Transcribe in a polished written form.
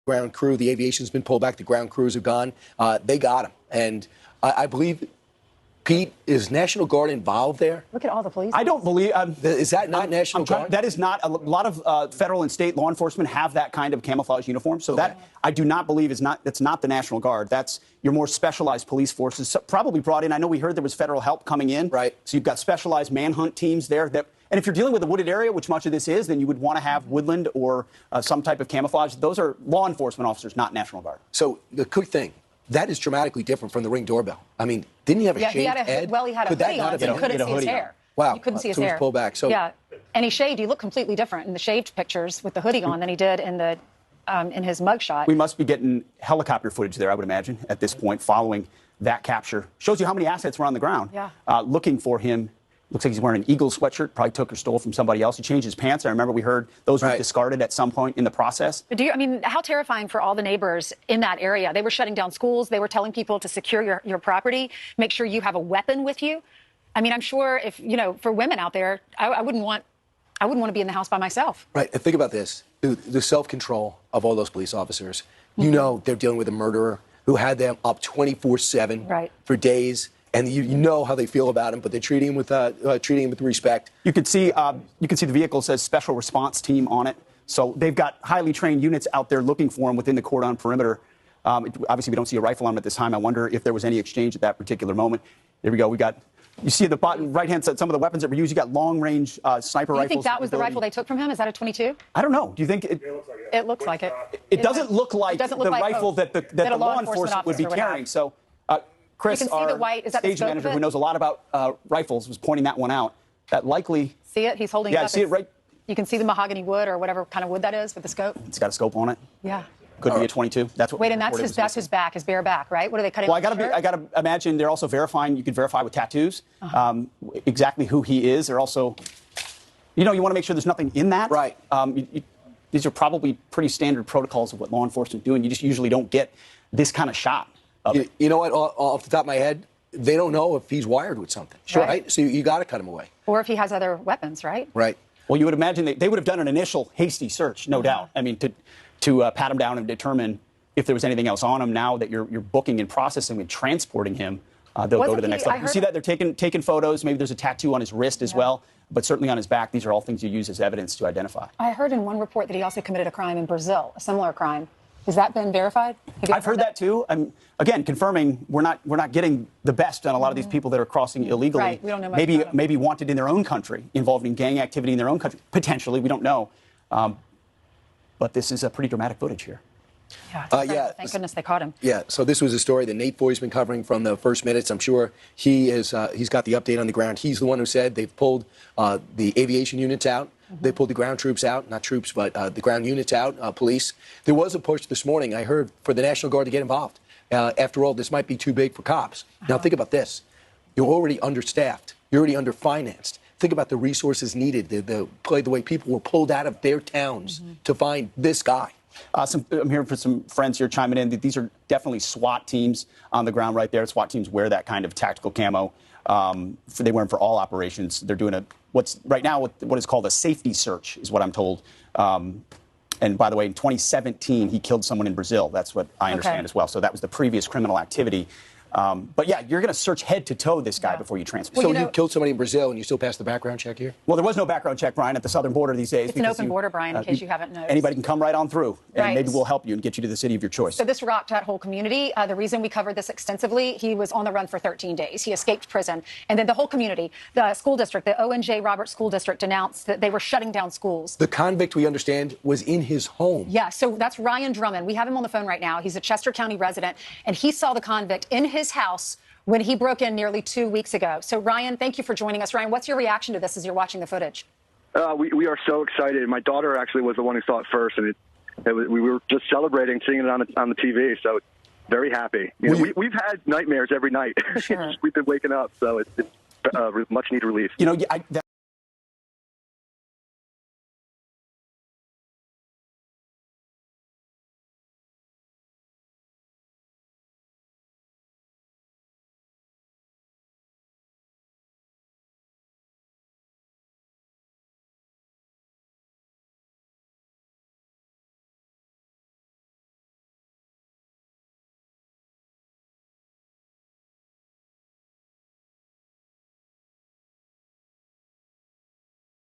ground crew. The aviation's been pulled back. The ground crews have gone. They got him. And I believe, Pete, is National Guard involved there? Look at all the police. I don't believe. Is that not National Guard? That is not. A lot of federal and state law enforcement have that kind of camouflage uniform. So that I do not believe is not. That's not the National Guard. That's your more specialized police forces. So probably brought in. I know we heard there was federal help coming in. Right. So you've got specialized manhunt teams there. And if you're dealing with a wooded area, which much of this is, then you would want to have woodland or some type of camouflage. Those are law enforcement officers, not National Guard. So the quick thing. That is dramatically different from the Ring doorbell. I mean, didn't he have a shaved head? Well, he had a hoodie on, so you couldn't see his hair. Wow. You couldn't see his hair. hair. Pulled back. So yeah, and he shaved. He looked completely different in the shaved pictures with the hoodie on than he did in the in his mugshot. We must be getting helicopter footage there, I would imagine, at this point, following that capture. Shows you how many assets were on the ground. Yeah. Looking for him. Looks like he's wearing an Eagles sweatshirt, probably took or stole from somebody else. He changed his pants. I remember we heard those were discarded at some point in the process. But I mean, how terrifying for all the neighbors in that area. They were shutting down schools. They were telling people to secure your property, make sure you have a weapon with you. I mean, I'm sure if, for women out there, I wouldn't want to be in the house by myself. Right. And think about this. The self-control of all those police officers. You know they're dealing with a murderer who had them up 24/7 for days. And you know how they feel about him, but they're treating him with respect. You can see the vehicle says Special Response Team on it. So they've got highly trained units out there looking for him within the cordon perimeter. Obviously, we don't see a rifle on him at this time. I wonder if there was any exchange at that particular moment. There we go. You see the bottom right-hand side, some of the weapons that were used. You got long-range sniper rifles. Do you think that was the rifle they took from him? Is that a .22? I don't know. Do you think it looks like it? It doesn't look like the rifle that the law enforcement would be carrying. So. Chris, our stage manager, who knows a lot about rifles, was pointing that one out. That likely... See it? He's holding it up. Yeah, see it right... You can see the mahogany wood or whatever kind of wood that is with the scope. It's got a scope on it. Yeah. Could be a .22. That's what. Wait, and that's his back, his bare back, right? What are they cutting? Well, I got to imagine they're also verifying. You could verify with tattoos exactly who he is. They're also, you want to make sure there's nothing in that. Right. These are probably pretty standard protocols of what law enforcement do, and you just usually don't get this kind of shot. You know what? Off the top of my head, they don't know if he's wired with something. Sure. Right? So you got to cut him away. Or if he has other weapons, right? Right. Well, you would imagine they would have done an initial hasty search, no doubt. I mean, to pat him down and determine if there was anything else on him. Now that you're booking and processing and transporting him, they'll go to the next level. You see that they're taking photos. Maybe there's a tattoo on his wrist as well, but certainly on his back. These are all things you use as evidence to identify. I heard in one report that he also committed a crime in Brazil, a similar crime. Has that been verified? I've heard that too. Again, confirming we're not getting the best on a lot of these people that are crossing illegally. Right. We don't know much maybe wanted in their own country, involved in gang activity in their own country. Potentially, we don't know. But this is a pretty dramatic footage here. Yeah. Thank goodness they caught him. Yeah. So this was a story that Nate Foy's been covering from the first minutes. I'm sure he's got the update on the ground. He's the one who said they've pulled the aviation units out. They pulled the ground troops out, not troops, but the ground units out, police. There was a push this morning, I heard, for the National Guard to get involved. After all, this might be too big for cops. Now, think about this. You're already understaffed. You're already underfinanced. Think about the resources needed, the way people were pulled out of their towns to find this guy. I'm hearing from some friends here chiming in that these are definitely SWAT teams on the ground right there. SWAT teams wear that kind of tactical camo. They wear them for all operations. They're doing what is called a safety search, is what I'm told. And by the way, in 2017, he killed someone in Brazil. That's what I understand as well. So that was the previous criminal activity. But yeah, you're going to search head to toe this guy before you transfer. So you killed somebody in Brazil and you still passed the background check here? Well, there was no background check, Brian, at the southern border these days. It's an open border, Brian, in case you haven't noticed. Anybody can come right on through, and maybe we'll help you and get you to the city of your choice. So this rocked that whole community. The reason we covered this extensively, he was on the run for 13 days. He escaped prison. And then the whole community, the school district, the O.N.J. Roberts School District announced that they were shutting down schools. The convict, we understand, was in his home. Yeah, so that's Ryan Drummond. We have him on the phone right now. He's a Chester County resident, and he saw the convict in his house when he broke in nearly 2 weeks ago. So, Ryan, thank you for joining us. Ryan, what's your reaction to this as you're watching the footage? We are so excited. My daughter actually was the one who saw it first, and we were just celebrating seeing it on the TV, so very happy. We've had nightmares every night. Sure. We've been waking up, so it's much-needed relief.